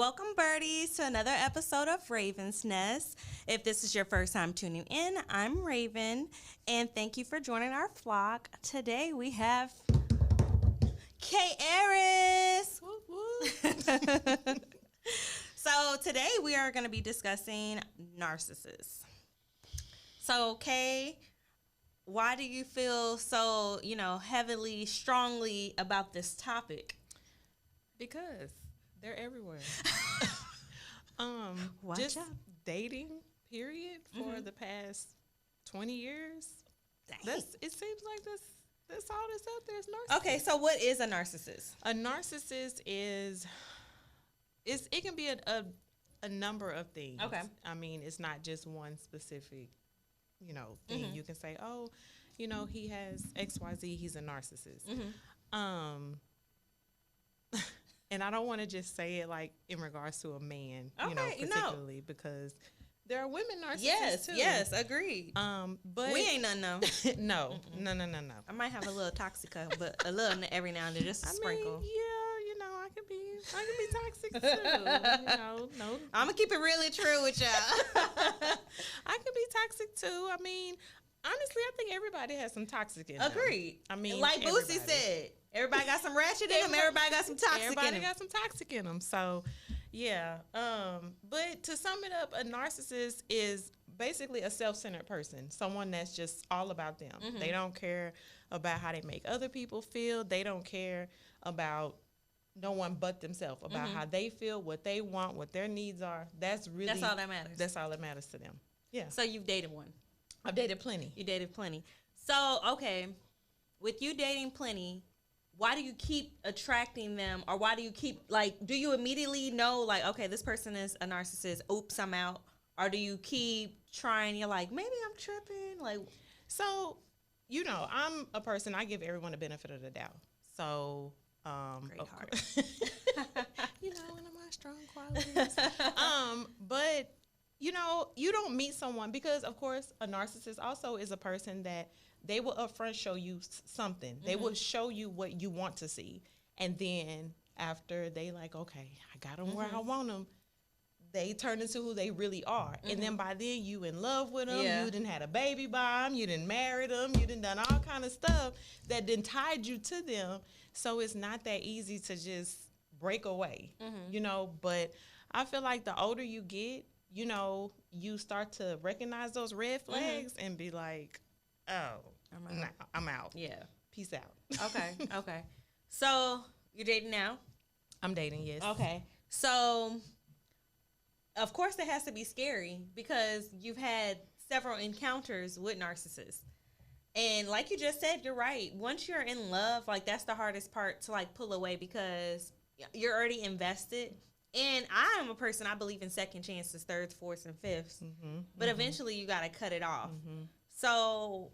Welcome, birdies, to another episode of Raven's Nest. If this is your first time tuning in, I'm Raven, and thank you for joining our flock. Today we have Kay Aris. Woo, woo. So today we are going to be discussing narcissists. So, Kay, why do you feel so, heavily, strongly about this topic? Because they're everywhere. Watch just out. dating, period, for the past 20 years. Dang. It seems like that's all that's out there is narcissist. Okay, so what is a narcissist? A narcissist it can be a number of things. Okay. I mean, it's not just one specific, thing. You can say, oh, he has XYZ, he's a narcissist. And I don't want to just say it like in regards to a man, particularly because there are women narcissists too. Yes, agreed. But we ain't nothing though. No. I might have a little toxica, but a little every now and then, just a sprinkle. I can be toxic too. No. I'm gonna keep it really true with y'all. I can be toxic too. I mean, honestly, I think everybody has some toxic in them. Agreed. I mean, like Boosie said, everybody got some ratchet in them. Everybody got some toxic in them. Everybody got some toxic in them. So, yeah. But to sum it up, a narcissist is basically a self-centered person, someone that's just all about them. They don't care about how they make other people feel. They don't care about no one but themselves, about how they feel, what they want, what their needs are. That's all that matters. That's all that matters to them. Yeah. So you've dated one. I've dated plenty. You dated plenty. So, okay, with you dating plenty, why do you keep attracting them, or why do you keep, do you immediately know, okay, this person is a narcissist, oops, I'm out, or do you keep trying, you're like, maybe I'm tripping, So, I'm a person, I give everyone the benefit of the doubt. So, great heart. One of my strong qualities. But, you don't meet someone, because, of course, a narcissist also is a person that they will upfront show you something. They will show you what you want to see. And then after they okay, I got them where I want them, they turn into who they really are. And then by then you in love with them. Yeah. You done had a baby by them. You done married them. You done all kind of stuff that then tied you to them. So it's not that easy to just break away, But I feel like the older you get, you start to recognize those red flags and be like, oh, I'm out. Yeah. Peace out. Okay. So you're dating now? I'm dating, yes. Okay. So, of course, it has to be scary because you've had several encounters with narcissists. And like you just said, you're right. Once you're in love, that's the hardest part to pull away because you're already invested. And I am a person, I believe in second chances, thirds, fourths, and fifths. But eventually you got to cut it off. So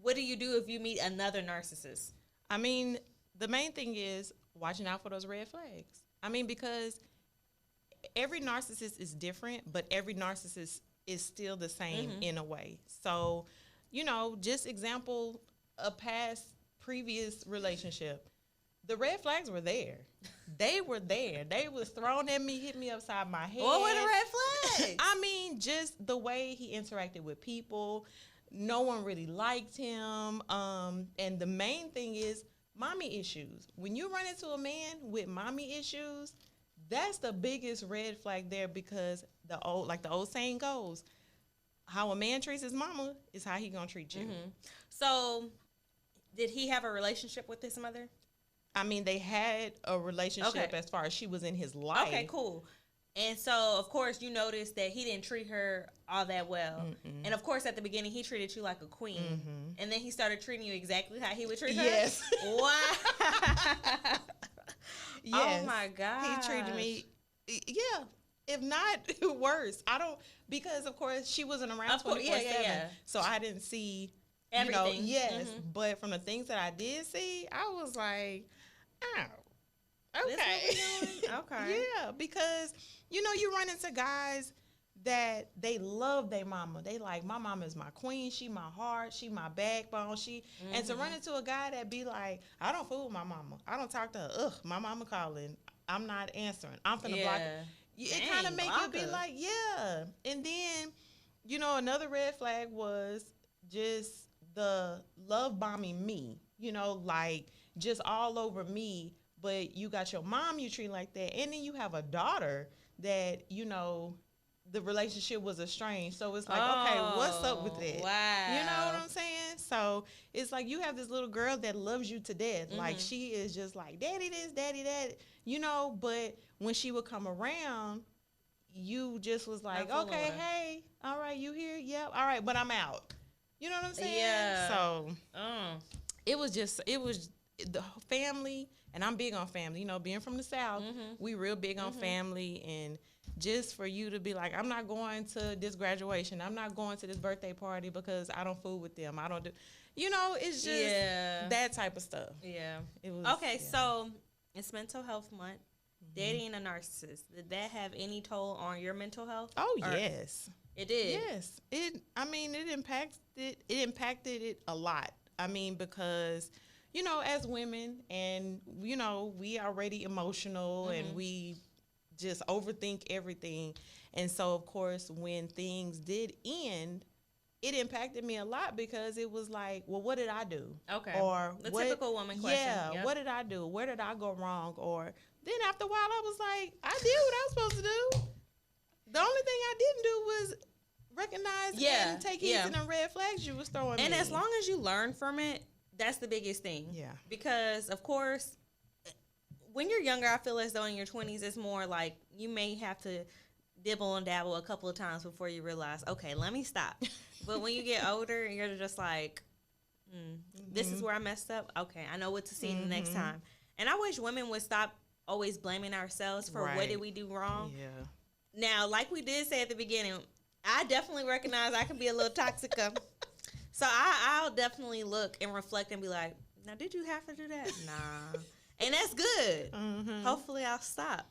what do you do if you meet another narcissist? I mean, the main thing is watching out for those red flags. I mean, because every narcissist is different, but every narcissist is still the same in a way. So, just example, a previous relationship. The red flags were there. They were there. They was thrown at me, hit me upside my head. What were the red flags? I mean, just the way he interacted with people. No one really liked him. And the main thing is mommy issues. When you run into a man with mommy issues, that's the biggest red flag there, because the old saying goes, how a man treats his mama is how he gonna treat you. So did he have a relationship with his mother? I mean, they had a relationship as far as she was in his life. Okay, cool. And so, of course, you noticed that he didn't treat her all that well. And, of course, at the beginning, he treated you like a queen. And then he started treating you exactly how he would treat her? Yes. Wow. Yes. Oh, my God. He treated me, if not worse. Because, of course, she wasn't around 24/7. Yeah. So I didn't see everything. But from the things that I did see, I was like, oh, okay. Okay. Yeah, because, you run into guys that they love their mama. They like, my mama is my queen. She my heart. She my backbone. And to run into a guy that be like, I don't fool with my mama. I don't talk to her. Ugh, my mama calling. I'm not answering. I'm finna Yeah. block it. It kind of make you be blocker. like, yeah. And then, you know, another red flag was just the love bombing me, you know, like just all over me. But you got your mom you treat like that. And then you have a daughter that, you know, the relationship was estranged. So it's like, okay, what's up with that? Wow. You know what I'm saying? So it's like you have this little girl that loves you to death. Like she is just like, daddy this, daddy that, you know, but when she would come around, you just was like, okay, hey, all right, you here? Yep, all right, but I'm out. You know what I'm saying? Yeah. So it was the family, and I'm big on family. You know, being from the South, we real big on family, and just for you to be like, I'm not going to this graduation, I'm not going to this birthday party because I don't fool with them. I don't do, you know, it's just that type of stuff. Yeah. It was okay. So it's Mental Health Month. Dating a narcissist, did that have any toll on your mental health? Oh, yes. It did. Yes. It impacted it a lot. I mean, because, you know, as women, and, you know, we already emotional and we just overthink everything. And so, of course, when things did end, it impacted me a lot because it was like, well, what did I do? Okay. Or the typical woman question. Yeah. Yep. What did I do? Where did I go wrong? Or then after a while, I was like, I did what I was supposed to do. The only thing I didn't do was recognize and take heed to the red flags you was throwing and me. as long as you learn from it, that's the biggest thing. Yeah. Because, of course, when you're younger, I feel as though in your 20s, it's more like you may have to dibble and dabble a couple of times before you realize, okay, let me stop. But when you get older, you're just like, this is where I messed up. Okay, I know what to see the next time. And I wish women would stop always blaming ourselves for what did we do wrong. Yeah. Now, like we did say at the beginning, I definitely recognize I can be a little toxic. So I'll definitely look and reflect and be like, now, did you have to do that? Nah. And that's good. Hopefully I'll stop.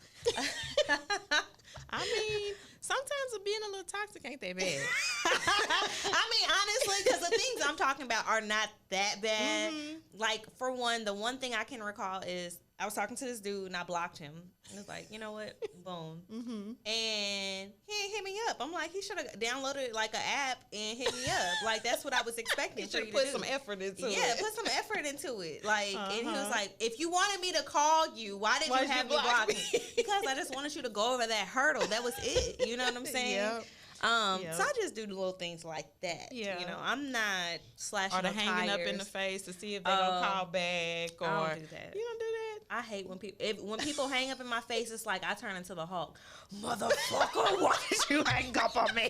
I mean, sometimes being a little toxic ain't that bad. I mean, honestly, because the things I'm talking about are not that bad. Like, for one, the one thing I can recall is I was talking to this dude and I blocked him. And it's like, you know what? Boom. And he ain't hit me up. I'm like, he should have downloaded like an app and hit me up. Like, that's what I was expecting. He should have put some effort into it. Yeah, put some effort into it. Like, and he was like, if you wanted me to call you, why did you have me block me? Because I just wanted you to go over that hurdle. That was it. You know what I'm saying? Yep. So I just do little things like that. Yeah. You know, I'm not slashing or the hanging tires up in the face to see if they're going to call back. Or I don't do that. You don't do that? I hate when people hang up in my face. It's like I turn into the Hulk. Motherfucker, why did you hang up on me?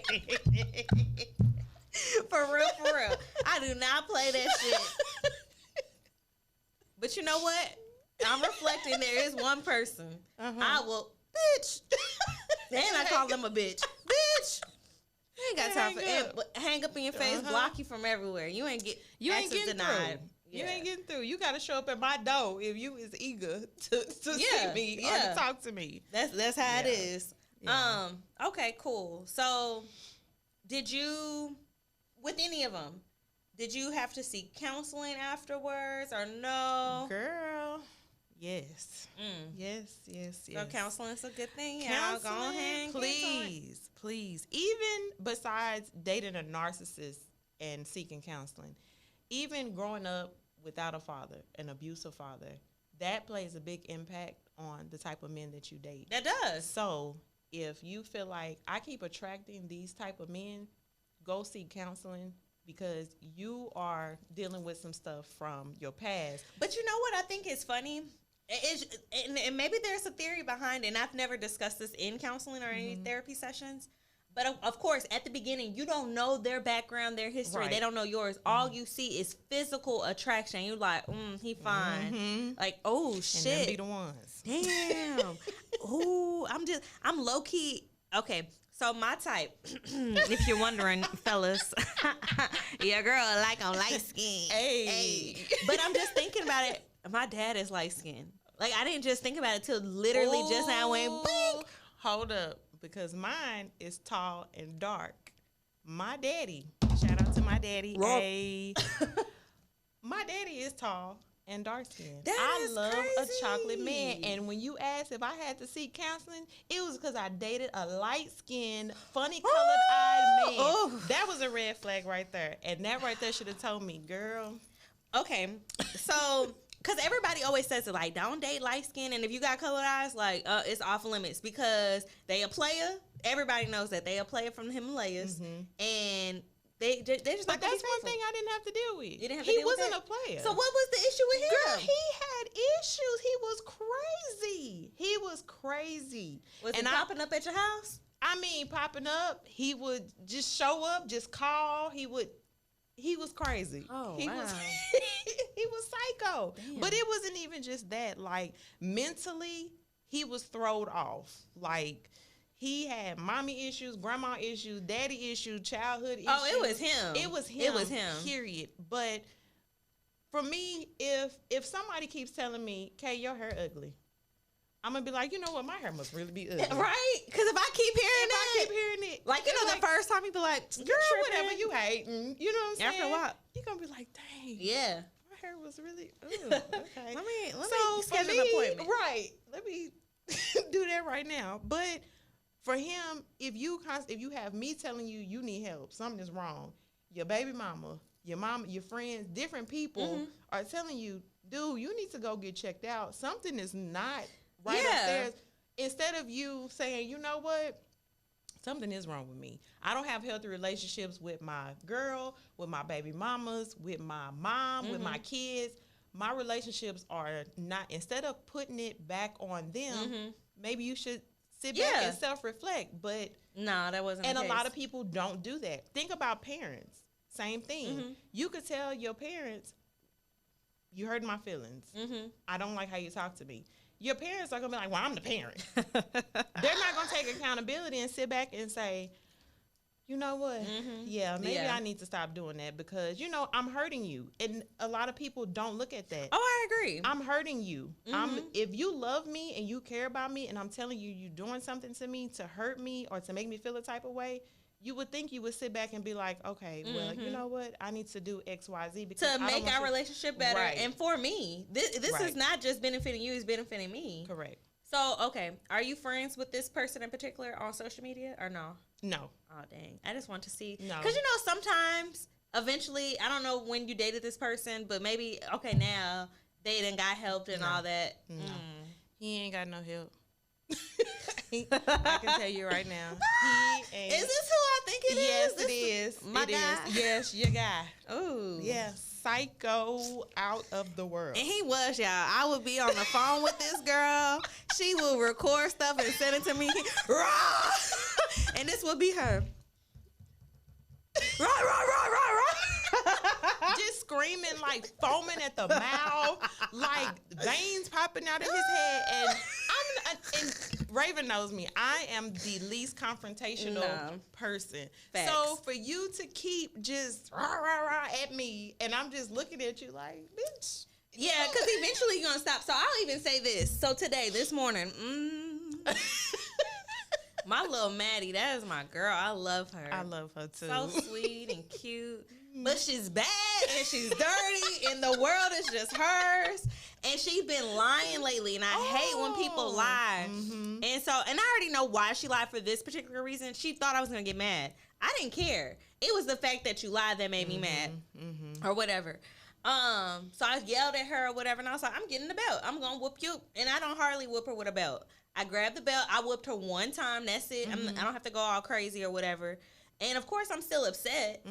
For real. I do not play that shit. But you know what? I'm reflecting. There is one person I will, bitch. And I call them a bitch. Bitch. I ain't got time for it. Hang up in your face, block you from everywhere. You ain't getting denied. You ain't getting through. You got to show up at my door if you is eager to see me or to talk to me. That's how it is. Yeah. Okay, cool. So, did you, with any of them, did you have to seek counseling afterwards or no? Girl, yes. Yes. So counseling's a good thing. Counseling, go ahead, please. Even besides dating a narcissist and seeking counseling, even growing up without a father, an abusive father, that plays a big impact on the type of men that you date. That does. So if you feel like I keep attracting these type of men, go seek counseling because you are dealing with some stuff from your past. But you know what I think is funny? And maybe there's a theory behind it, and I've never discussed this in counseling or any therapy sessions. But of course, at the beginning, you don't know their background, their history. Right. They don't know yours. All you see is physical attraction. You're like, he fine. Like, oh, shit. And them be the ones. Damn. Ooh, I'm low key. Okay, so my type, if you're wondering, fellas, your girl like on light skin. Hey. But I'm just thinking about it. My dad is light skinned. Like, I didn't just think about it till literally just now. I went, bing. Hold up. Because mine is tall and dark. My daddy, shout out to my daddy. Hey. My daddy is tall and dark skin. That I is love crazy. a chocolate man. And when you asked if I had to seek counseling, it was because I dated a light-skinned, funny colored-eyed man. Oh. That was a red flag right there. And that right there should have told me, girl. Okay, so because everybody always says it, like, don't date light skin, and if you got colored eyes, like, it's off limits because they a player. Everybody knows that they a player from the Himalayas, and they just. But that's one thing I didn't have to deal with. You didn't have to he deal with wasn't that? a player. So what was the issue with him? Girl, he had issues. He was crazy. He was crazy. Was he popping up at your house? I mean, popping up. He would just show up, just call. He was crazy. Oh, he wow. was he was psycho. Damn. But it wasn't even just that. Like, mentally, he was thrown off. Like, he had mommy issues, grandma issues, daddy issues, childhood issues. Oh, it was him. It was him. It was him. Period. But for me, if somebody keeps telling me, "Kay, your hair ugly," I'm gonna be like, you know what, my hair must really be ugly, Right? Because if I keep hearing it, like, you know, like, the first time you be like, girl, whatever, you hating, you know what I'm saying? After a while, you gonna be like, dang, yeah, my hair was really okay. let me So schedule for me, an appointment. right? Let me do that right now. But for him, if you have me telling you you need help, something is wrong. Your baby mama, your friends, different people are telling you, dude, you need to go get checked out. Something is not right upstairs. Instead of you saying, you know what, something is wrong with me. I don't have healthy relationships with my girl, with my baby mamas, with my mom, with my kids. My relationships are not, instead of putting it back on them, maybe you should sit back and self-reflect. But no, that wasn't and the a case. lot of people don't do that. Think about parents. Same thing. You could tell your parents, you hurt my feelings. I don't like how you talk to me. Your parents are going to be like, well, I'm the parent. They're not going to take accountability and sit back and say, you know what? Yeah, maybe I need to stop doing that because, you know, I'm hurting you. And a lot of people don't look at that. Oh, I agree. I'm hurting you. If you love me and you care about me and I'm telling you you're doing something to me to hurt me or to make me feel a type of way, you would think you would sit back and be like, okay, well, you know what? I need to do X, Y, Z because to make our relationship better. Right. And for me, this is not just benefiting you, it's benefiting me. Correct. So, okay, are you friends with this person in particular on social media or no? No. Oh, dang. I just want to see. No. Because, you know, sometimes, eventually, I don't know when you dated this person, but maybe, okay, now they done got helped and all that. No. He ain't got no help. I can tell you right now. He ain't. Is this who I think it is? Yes, it is. My it guy? is. Yes, your guy. Ooh. Yeah, psycho out of the world. And he was, y'all. I would be on the phone with this girl. She will record stuff and send it to me. Rah! And this would be her. Rah, rah, rah, rah, rah. Just screaming, like foaming at the mouth, like veins popping out of his head. And Raven knows me. I am the least confrontational person. Facts. So for you to keep just rah, rah, rah at me, and I'm just looking at you like, bitch. Yeah, because eventually you're going to stop. So I'll even say this. So today, this morning, my little Maddie, that is my girl. I love her. I love her too. So sweet and cute. But she's bad and she's dirty and the world is just hers. And she's been lying lately. And I hate when people lie. And so, and I already know why she lied for this particular reason. She thought I was going to get mad. I didn't care. It was the fact that you lied that made me mad or whatever. So I yelled at her or whatever. And I was like, I'm getting the belt. I'm going to whoop you. And I don't hardly whoop her with a belt. I grabbed the belt. I whooped her one time. That's it. I don't have to go all crazy or whatever. And of course, I'm still upset.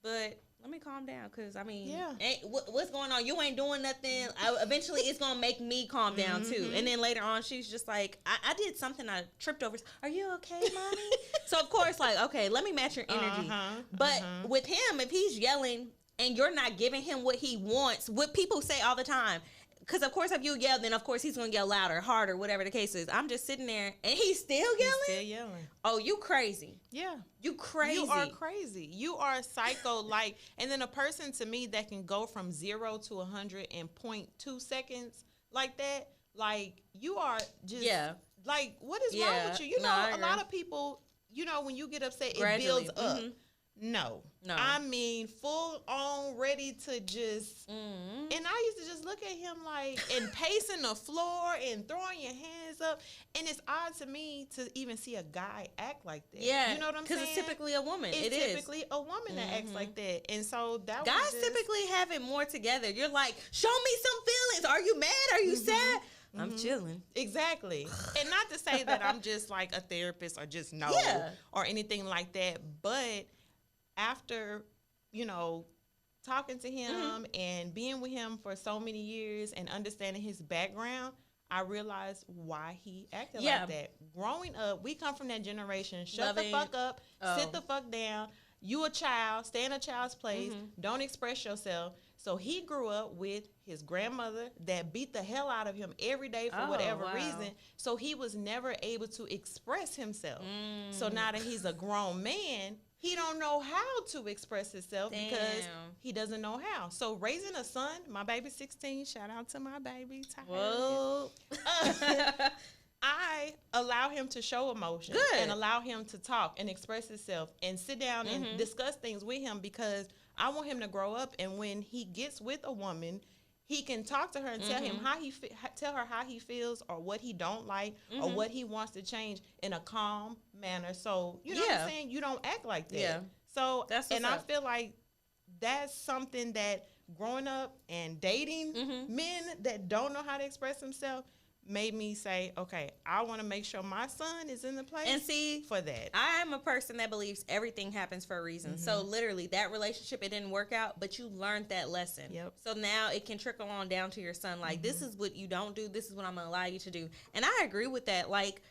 But let me calm down because, I mean, what's going on? You ain't doing nothing. Eventually, it's going to make me calm down, too. And then later on, she's just like, I did something. I tripped over. Are you okay, mommy? So, of course, like, okay, let me match your energy. But with him, if he's yelling and you're not giving him what he wants, what people say all the time, because, of course, if you yell, then, of course, he's going to yell louder, harder, whatever the case is. I'm just sitting there, and he's still yelling? He's still yelling. Oh, you crazy. Yeah. You crazy. You are crazy. You are psycho, like, and then a person, to me, that can go from 0 to 100 in 0.2 seconds like that, like, you are just, like, what is wrong with you? You know, a lot of people, you know, when you get upset, it builds up. No. No. I mean, full on, ready to just. And I used to just look at him like, and pacing the floor and throwing your hands up. And it's odd to me to even see a guy act like that. Yeah. You know what I'm saying? Because it's typically a woman. It's typically a woman that acts like that. And so that guys was just, typically have it more together. You're like, show me some feelings. Are you mad? Are you sad? I'm chilling. Exactly. And not to say that I'm just like a therapist or just no or anything like that. But after, talking to him and being with him for so many years and understanding his background, I realized why he acted like that. Growing up, we come from that generation. Shut the fuck up. Sit the fuck down. You a child. Stay in a child's place. Don't express yourself. So he grew up with his grandmother that beat the hell out of him every day for whatever reason. So he was never able to express himself. So now that he's a grown man, he don't know how to express himself because he doesn't know how. So raising a son, my baby's 16. Shout out to my baby. Whoa. I allow him to show emotion and allow him to talk and express himself and sit down and discuss things with him because I want him to grow up, and when he gets with a woman, he can talk to her and tell him tell her how he feels or what he don't like or what he wants to change in a calm manner. So you know what I'm saying? You don't act like that. Yeah. So I feel like that's something that growing up and dating men that don't know how to express themselves made me say, okay, I want to make sure my son is in the place and see for that. I am a person that believes everything happens for a reason. So literally that relationship, it didn't work out, but you learned that lesson. So now it can trickle on down to your son. Like, this is what you don't do. This is what I'm going to allow you to do. And I agree with that. Like,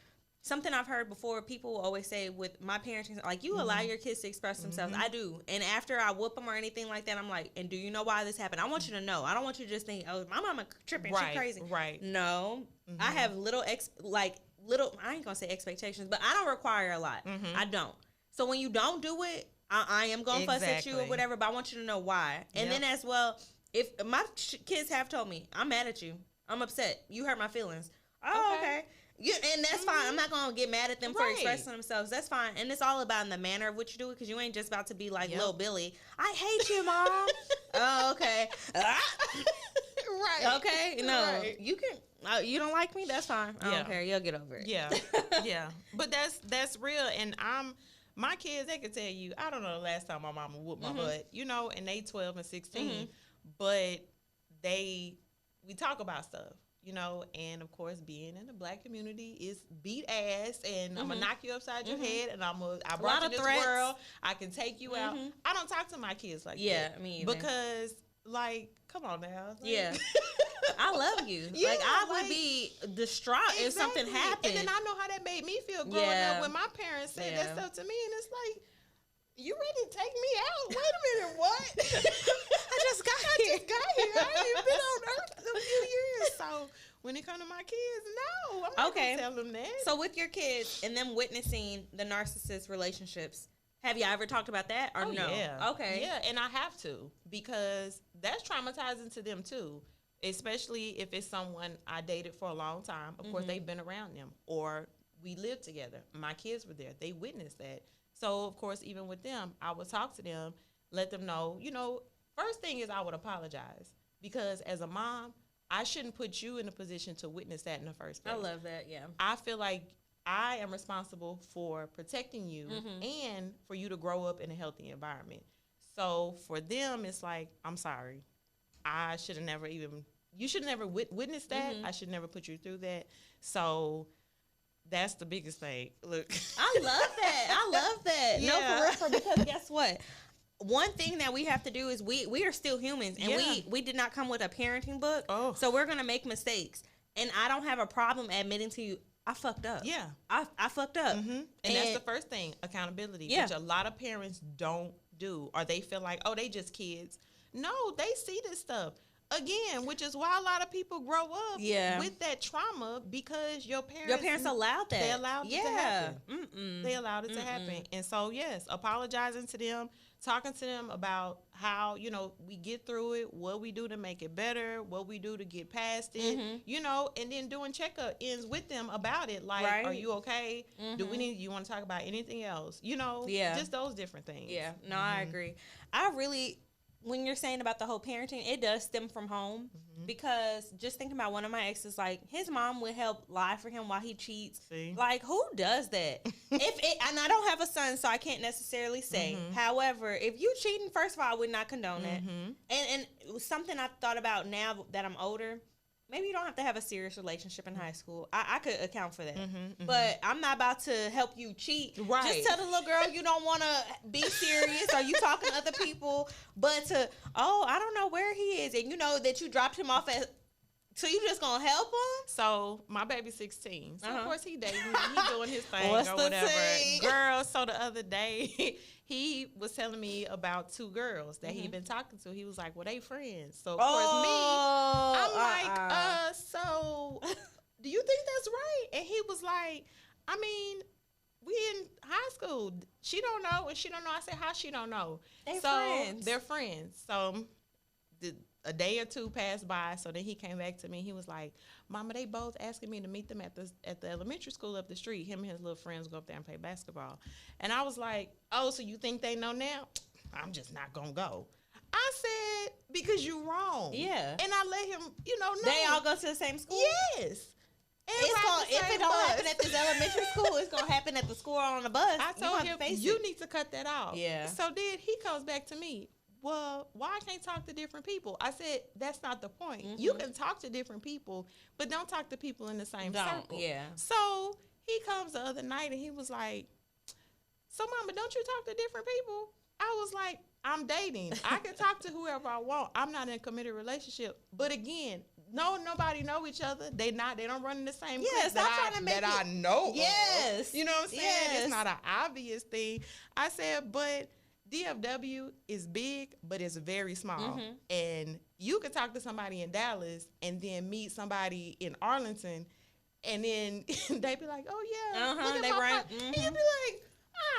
something I've heard before, people will always say with my parenting, like, you allow your kids to express themselves. I do. And after I whoop them or anything like that, I'm like, and do you know why this happened? I want you to know. I don't want you to just think, oh, my mama tripping, she crazy. Right. No. I have I ain't going to say expectations, but I don't require a lot. I don't. So when you don't do it, I am going to fuss at you or whatever, but I want you to know why. And then as well, if my kids have told me, I'm mad at you, I'm upset, you hurt my feelings. Oh, okay. And that's fine. I'm not going to get mad at them for expressing themselves. That's fine. And it's all about in the manner of what you do it, because you ain't just about to be like Lil Billy. I hate you, Mom. Oh, okay. Right. Okay. No, you can. You don't like me? That's fine. I don't care. You'll get over it. Yeah. Yeah. But that's real. And my kids, they can tell you, I don't know the last time my mama whooped my butt, and they 12 and 16, but we talk about stuff. And of course, being in the Black community is beat ass, and I'm gonna knock you upside your head, and I brought you this world. I can take you out. I don't talk to my kids like that. Yeah, me either. Because, like, come on now. Yeah. I love you. I would be distraught if something happened. And then I know how that made me feel growing up when my parents said that stuff to me, and it's like, you ready to take me out? Wait a minute, what? I just got here. I ain't even been on Earth a few years. So when it comes to my kids, no, I'm not going to tell them that. So with your kids and them witnessing the narcissist relationships, have you ever talked about that or no? Yeah. Okay. Yeah, and I have to, because that's traumatizing to them too, especially if it's someone I dated for a long time. Of course, they've been around them, or we lived together. My kids were there. They witnessed that. So, of course, even with them, I would talk to them, let them know, first thing is I would apologize, because as a mom, I shouldn't put you in a position to witness that in the first place. I love that, yeah. I feel like I am responsible for protecting you and for you to grow up in a healthy environment. So for them, it's like, I'm sorry. You should have never witnessed that. I should never put you through that. So that's the biggest thing. Look. I love that. Yeah. No, for real, because guess what? One thing that we have to do is we are still humans, and we did not come with a parenting book. So we're going to make mistakes. And I don't have a problem admitting to you, I fucked up. Yeah. I fucked up. And that's the first thing, accountability, which a lot of parents don't do, or they feel like, oh, they just kids. No, they see this stuff. Again, which is why a lot of people grow up with that trauma, because your parents allowed that. They allowed it to happen. They allowed it to happen. And so, yes, apologizing to them, talking to them about how, you know, we get through it, what we do to make it better, what we do to get past it, you know, and then doing check-ins with them about it. Like, are you okay? Do we need, you want to talk about anything else? You know, just those different things. Yeah, no, I agree. I really, when you're saying about the whole parenting, it does stem from home because just thinking about one of my exes, like his mom would help lie for him while he cheats. Like, who does that? And I don't have a son, so I can't necessarily say. However, if you cheating, first of all, I would not condone that. And it was something I thought about now that I'm older. Maybe you don't have to have a serious relationship in high school. I could account for that. But I'm not about to help you cheat. Right. Just tell the little girl you don't want to be serious or you talking to other people. But I don't know where he is. And you know that you dropped him off at... So you just going to help him? So my baby's 16. So of course he dating. He doing his thing or whatever. Girl, so the other day... He was telling me about two girls that he'd been talking to. He was like, well, they friends. So, of course, me, I'm like, so do you think that's right? And he was like, I mean, we in high school. She don't know, and she don't know. I said, how she don't know? They're friends. So a day or two passed by, so then he came back to me. He was like, Mama, they both asking me to meet them at the elementary school up the street. Him and his little friends go up there and play basketball. And I was like, oh, so you think they know now? I'm just not going to go. I said, because you wrong. Yeah. And I let him, know. They all go to the same school? Yes. If it don't happen at this elementary school, it's going to happen at the school or on the bus. I told him, you need to cut that off. Yeah. So then he comes back to me. Well, why I can't talk to different people? I said, that's not the point. You can talk to different people, but don't talk to people in the same circle. Yeah. So he comes the other night and he was like, so Mama, don't you talk to different people? I was like, I'm dating. I can talk to whoever I want. I'm not in a committed relationship. But again, nobody know each other. They don't run in the same clique that I know. Yes. Of. You know what I'm saying? Yes. It's not an obvious thing. I said, but DFW is big, but it's very small. And you could talk to somebody in Dallas and then meet somebody in Arlington, and then they be like, oh, yeah. They run. And you be like,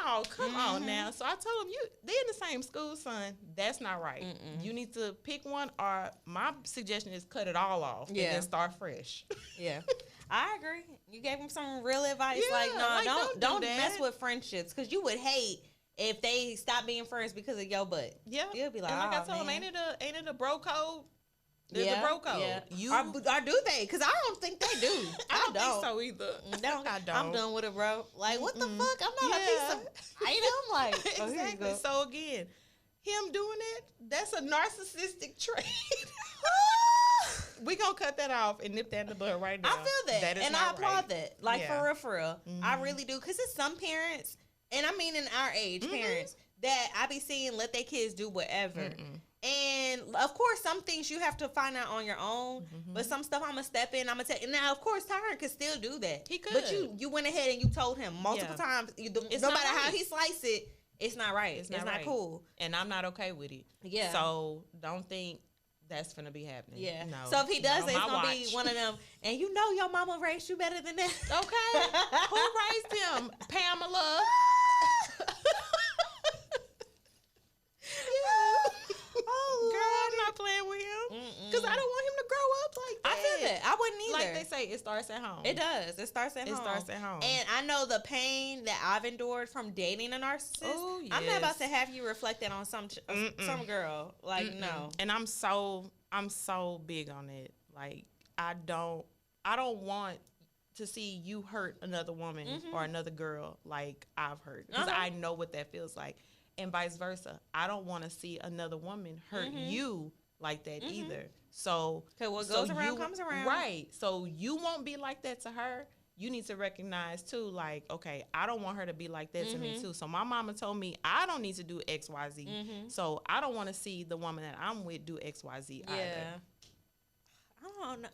oh, come on now. So I told him, they're in the same school, son. That's not right. You need to pick one, or my suggestion is cut it all off and then start fresh. Yeah. I agree. You gave him some real advice. No, don't mess with friendships, because you would hate if they stop being friends because of your butt. Yeah. You'll be like, and I told him, ain't it a bro code? There's a bro code. Yeah. Or do they? Because I don't think they do. I don't think so either. I don't. I'm done with it, bro. Like, what the fuck? I'm not a piece of item. Like, exactly. So again, him doing it, that's a narcissistic trait. We gonna cut that off and nip that in the bud right now. I feel that and I applaud that. Like, for real. I really do. Because it's some parents, and I mean in our age, parents, that I be seeing let their kids do whatever. And, of course, some things you have to find out on your own. But some stuff I'm going to step in. I'm going to tell. Now, of course, Tyron could still do that. He could. But you went ahead and you told him multiple times. No matter how he slice it, it's not right. It's not cool. And I'm not okay with it. Yeah. So don't think that's going to be happening. Yeah. No. So if he does it, it's going to be one of them. And you know your mama raised you better than that. Okay. Who raised him? Pamela. Oh, girl, I'm not playing with him because I don't want him to grow up like that. I feel that. I wouldn't either. Like they say, it starts at home. It does. It starts at home. And I know the pain that I've endured from dating a narcissist. Oh, yes. I'm not about to have you reflect that on some girl. Like, no. And I'm so big on it. Like, I don't want to see you hurt another woman or another girl like I've hurt, because I know what that feels like. And vice versa. I don't want to see another woman hurt you like that either. So, because what goes around comes around. Right. So you won't be like that to her. You need to recognize too, like, okay, I don't want her to be like that to me too. So my mama told me I don't need to do X, Y, Z. So I don't want to see the woman that I'm with do X, Y, Z either. I don't know.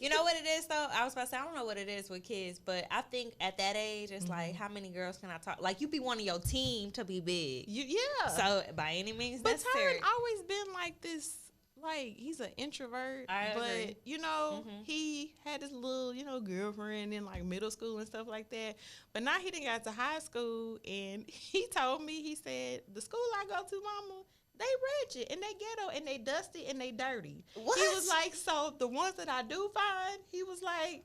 You know what it is, though? I was about to say, I don't know what it is with kids, but I think at that age, it's like, how many girls can I talk? Like, you be wanting your team to be big. Yeah. So, by any means but necessary. But Tyron always been like this, like he's an introvert, I but agree. you know, he had his little, you know, girlfriend in like middle school and stuff like that. But now he done got to high school, and he told me, he said, the school I go to, mama, they wretched and they ghetto and they dusty and they dirty. What? He was like, so the ones that I do find, he was like,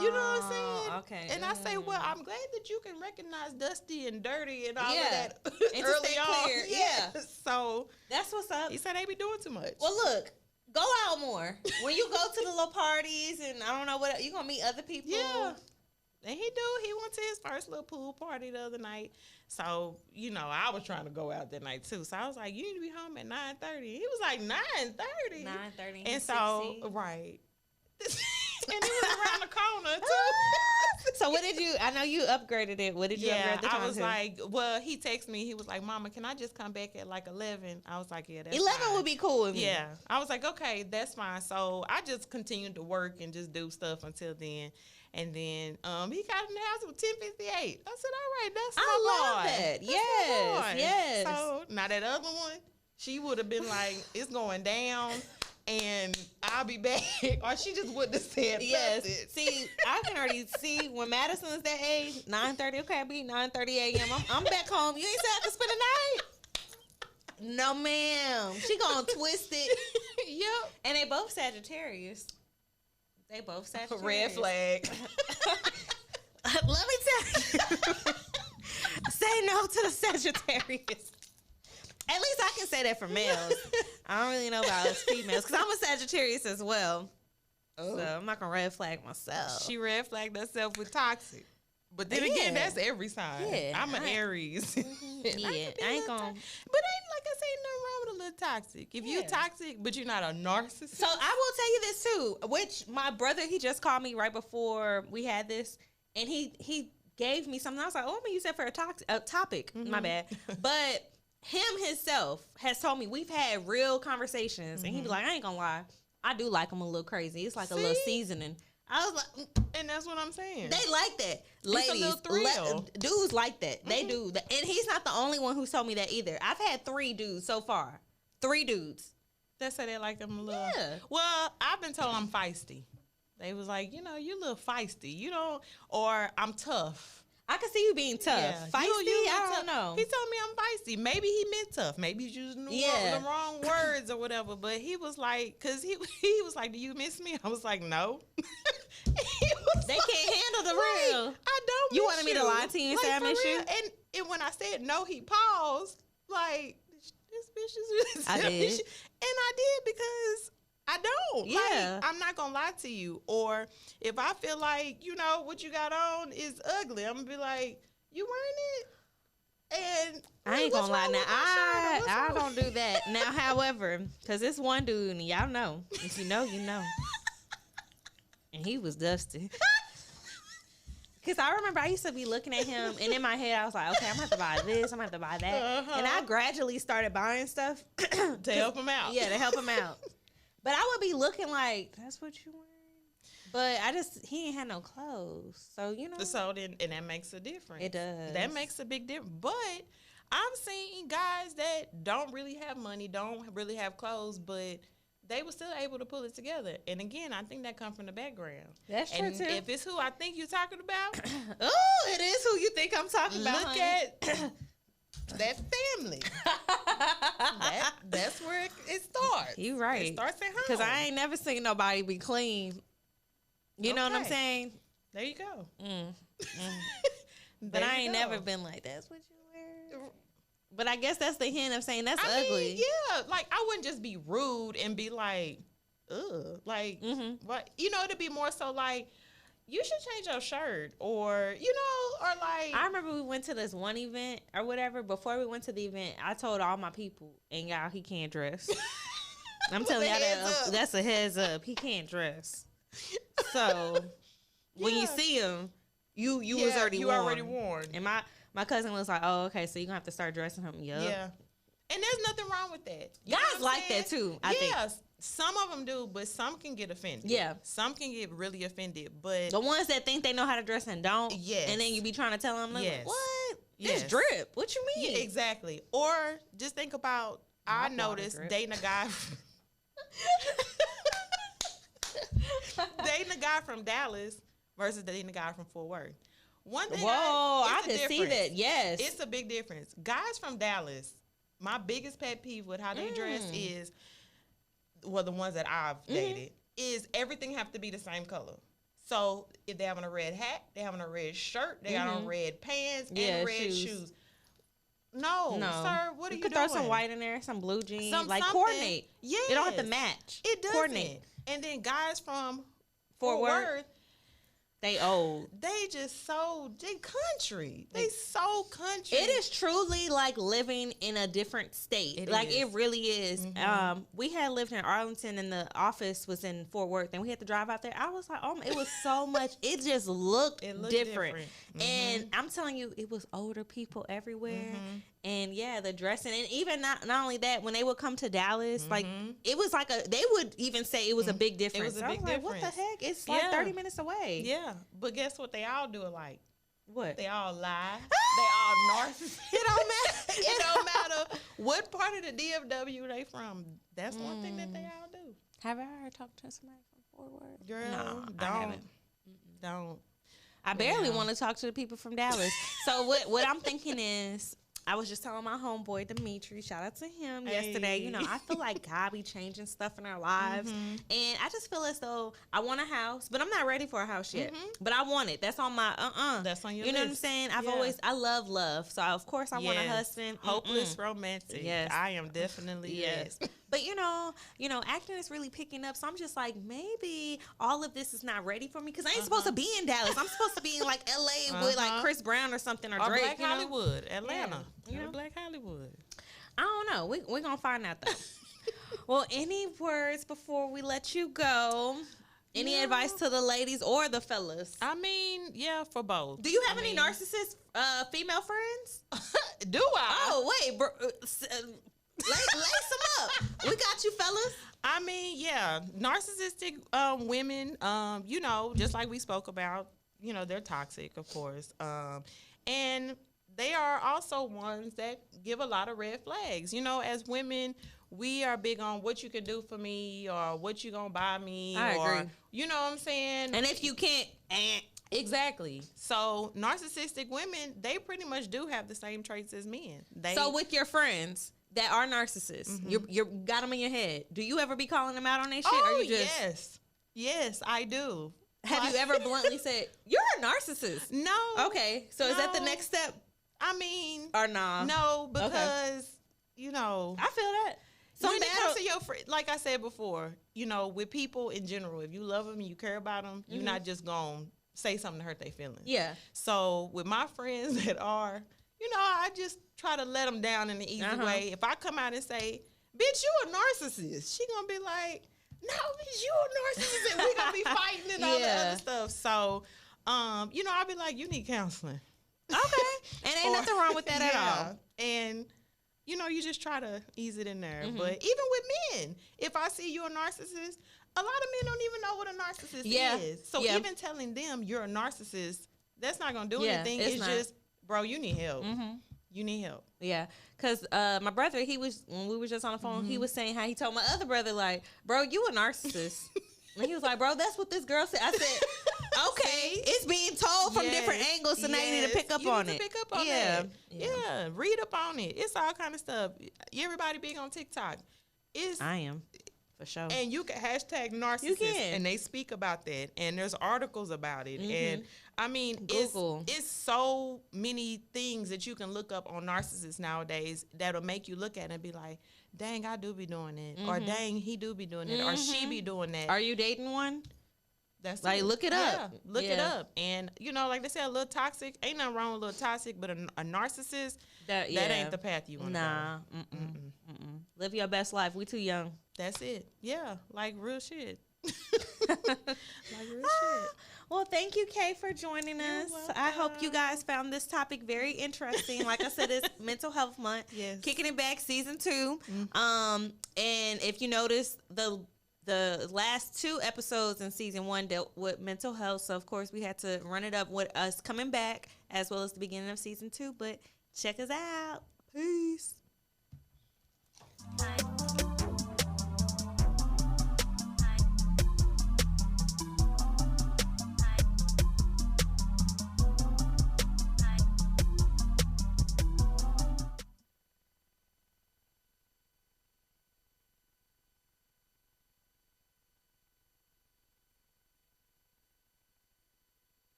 you know what I'm saying? Okay. And I say, well, I'm glad that you can recognize dusty and dirty and all Yeah. of that And to early stay on. clear. Yeah. So That's what's up. he said they be doing too much. Well, look, go out more. When you go to the little parties and I don't know what, you gonna meet other people. Yeah. And he do. He went to his first little pool party the other night. So, you know, I was trying to go out that night too. So I was like, you need to be home at 9:30. He was like 9:30. 9:30. And so, 60. right. And he was around the corner too. So what did you? I know you upgraded it. What did you upgrade the time I was to? like, well, he texted me. He was like, Mama, can I just come back at like 11? I was like, yeah, that's 11 fine. would be cool with me. Yeah. I was like, okay, that's fine. So I just continued to work and just do stuff until then. And then he got in the house with 10:58. I said, all right, that's my I love boy. that. That's Yes, my boy. yes. So now that other one, she would have been like, it's going down and I'll be back. Or she just wouldn't have said Yes. nothing. See, I can already see when Madison is that age, 9:30. Okay, it'll be 9:30 a.m. I'm back home. You ain't said I can spend the night. No, ma'am. She gonna twist it. Yep. And they both Sagittarius. They both Sagittarius. Red flag. Let me tell you. Say no to the Sagittarius. At least I can say that for males. I don't really know about us females because I'm a Sagittarius as well. Oh. So I'm not going to red flag myself. She red flagged herself with toxic. But then again, that's every sign. Yeah, I'm an Aries. Yeah, I ain't going to. But ain't, like I say, nothing wrong with a little toxic. If you toxic, but you're not a narcissist. So I will tell you this too, which my brother, he just called me right before we had this, and he gave me something. I was like, oh, I'm going to use that for a topic. My bad. But him himself has told me we've had real conversations, and he be like, I ain't going to lie. I do like him a little crazy. It's like a little seasoning. I was like, and that's what I'm saying. they like that. Ladies, a little thrill. Dudes like that. They do. And he's not the only one who's told me that either. I've had 3 dudes so far. 3 dudes. They say they like them a little. Yeah. Well, I've been told I'm feisty. They was like, you know, you're a little feisty. You don't, or I'm tough. I can see you being tough. Yeah. Feisty? I don't tough. know. He told me I'm feisty. Maybe he meant tough. Maybe he's using the wrong words or whatever. But he was like, because he was like, do you miss me? I was like, no. They can't handle the real. I don't miss You wanted me to lie to you and say I for miss you? real. And when I said no, he paused. Like, this bitch is I did. And I did because I don't. Yeah. Like, I'm not going to lie to you. Or if I feel like, you know, what you got on is ugly, I'm going to be like, you wearing it? And I ain't gonna lie now. I don't. don't do that. Now, however, because it's one dude, and y'all know. If you know, you know. And he was dusty. Because I remember I used to be looking at him, and in my head, I was like, okay, I'm going to have to buy this. I'm going to have to buy that. And I gradually started buying stuff. To help him out. Yeah, to help him out. But I would be looking like, that's what you wearing? But he ain't had no clothes. So, you know. So then, and that makes a difference. It does. That makes a big difference. But I'm seeing guys that don't really have money, don't really have clothes, but they were still able to pull it together. And again, I think that comes from the background. That's true, and too. If it's who I think you're talking about. Oh, it is who you think I'm talking about. Look honey. at that family. That's where it starts. You right. It starts at home. Because I ain't never seen nobody be clean. You know what I'm Okay. saying? There you go. But There I you ain't go. never been like, that's what you wear. But I guess that's the hint of saying that's I ugly. mean, yeah, like I wouldn't just be rude and be like, ugh, like, but you know, it'd be more so like, you should change your shirt, or you know, or like. I remember we went to this one event or whatever. Before we went to the event, I told all my people, and y'all, he can't dress. I'm telling y'all that's a heads up. He can't dress. So when you see him, you was already warned. And my cousin was like, "Oh, okay, so you're gonna have to start dressing him." Yep. Yeah. And there's nothing wrong with that. You know Guys what I'm like saying? that too. I think some of them do, but some can get offended. Yeah. Some can get really offended, but the ones that think they know how to dress and don't. Yes. And then you be trying to tell them, like, Yes. what? Yes. It's drip. What you mean? yeah, exactly. Or just think about, I water noticed drip. dating a guy. Dating a guy from Dallas versus dating a guy from Fort Worth. One thing I can see that. Yes. It's a big difference. Guys from Dallas, my biggest pet peeve with how they dress is, well, the ones that I've dated, is everything have to be the same color. So if they having a red hat, they having a red shirt, they got on red pants and red shoes. No, sir, what are you doing? You could throw some white in there, some blue jeans, something. Coordinate. Yeah, it don't have to match. It doesn't. Coordinate. And then guys from Fort Worth, they old. They just they country. They so country. It is truly like living in a different state. It really is. We had lived in Arlington and the office was in Fort Worth and we had to drive out there. I was like, oh, it was so much. It just looked different. And I'm telling you, it was older people everywhere. And yeah, the dressing, and even not only that, when they would come to Dallas, like it was like they would even say it was a big difference. It was a big difference. Like, what the heck? It's like 30 minutes away. Yeah, but guess what? They all do alike. What? They all lie. They all narcissists. It don't matter. It don't matter what part of the DFW they from. That's one thing that they all do. Have I ever talked to somebody from Fort Worth? Girl, no, don't. I haven't. Don't. I barely want to talk to the people from Dallas. So what I'm thinking is, I was just telling my homeboy Dimitri, shout out to him yesterday. You know, I feel like God be changing stuff in our lives. And I just feel as though I want a house, but I'm not ready for a house yet. But I want it. That's on my That's on your You know list. what I'm saying? I love love. So of course I want a husband. Hopeless romantic. Yes. I am definitely yes. But you know, acting is really picking up. So I'm just like, maybe all of this is not ready for me because I ain't supposed to be in Dallas. I'm supposed to be in like LA with like Chris Brown or something or Drake. Black Hollywood, Atlanta. You know? Black Hollywood. I don't know. We're going to find out though. Well, any words before we let you go? Any advice to the ladies or the fellas? I mean, yeah, for both. Do you have any narcissist female friends? Do I? Oh, wait. Lace them up. We got you, fellas. I mean, yeah, narcissistic women, you know, just like we spoke about, you know, they're toxic, of course. And they are also ones that give a lot of red flags. You know, as women, we are big on what you can do for me or what you gonna buy me. I agree. You know what I'm saying? And if you can't, exactly. So narcissistic women, they pretty much do have the same traits as men. So with your friends that are narcissists, you got them in your head. Do you ever be calling them out on their shit? Oh, or you just... yes, I do. Have you ever bluntly said, you're a narcissist? No. Okay, so is that the next step? I mean, or nah? No, because you know, I feel that. When it comes to your friend, like I said before, you know, with people in general, if you love them and you care about them, you're not just gonna say something to hurt their feelings. Yeah. So with my friends that are, you know, I just try to let them down in the easy way. If I come out and say, "Bitch, you a narcissist," she gonna be like, "No, bitch, you a narcissist," and we gonna be fighting and all the other stuff. So, you know, I'll be like, "You need counseling." Okay. And ain't nothing wrong with that at all. And, you know, you just try to ease it in there. But even with men, if I see you're a narcissist, a lot of men don't even know what a narcissist is. So even telling them you're a narcissist, that's not going to do anything. It's just, bro, you need help. You need help. Yeah. Because my brother, when we were just on the phone, he was saying how he told my other brother, like, bro, you a narcissist. And he was like, bro, that's what this girl said. I said, okay, it's being told from different angles, so now you need to pick up on it. Pick up on that. Yeah, read up on it. It's all kind of stuff. Everybody big on TikTok. I am, for sure. And you can hashtag narcissist, and they speak about that, and there's articles about it. And I mean, Google. It's so many things that you can look up on narcissists nowadays that'll make you look at it and be like, dang, I do be doing it. Or dang, he do be doing it. Or she be doing that. Are you dating one? That's like, look it up. Look it up. And, you know, like they say, a little toxic. Ain't nothing wrong with a little toxic, but a narcissist, that ain't the path you want to go. Live your best life. We too young. That's it. Yeah. Like real shit. Like real shit. Well, thank you, Kay, for joining us. I hope you guys found this topic very interesting. Like I said, it's Mental Health Month. Yes. Kicking it back, season 2. And if you notice, the last 2 episodes in season 1 dealt with mental health. So, of course, we had to run it up with us coming back as well as the beginning of season 2. But check us out. Peace.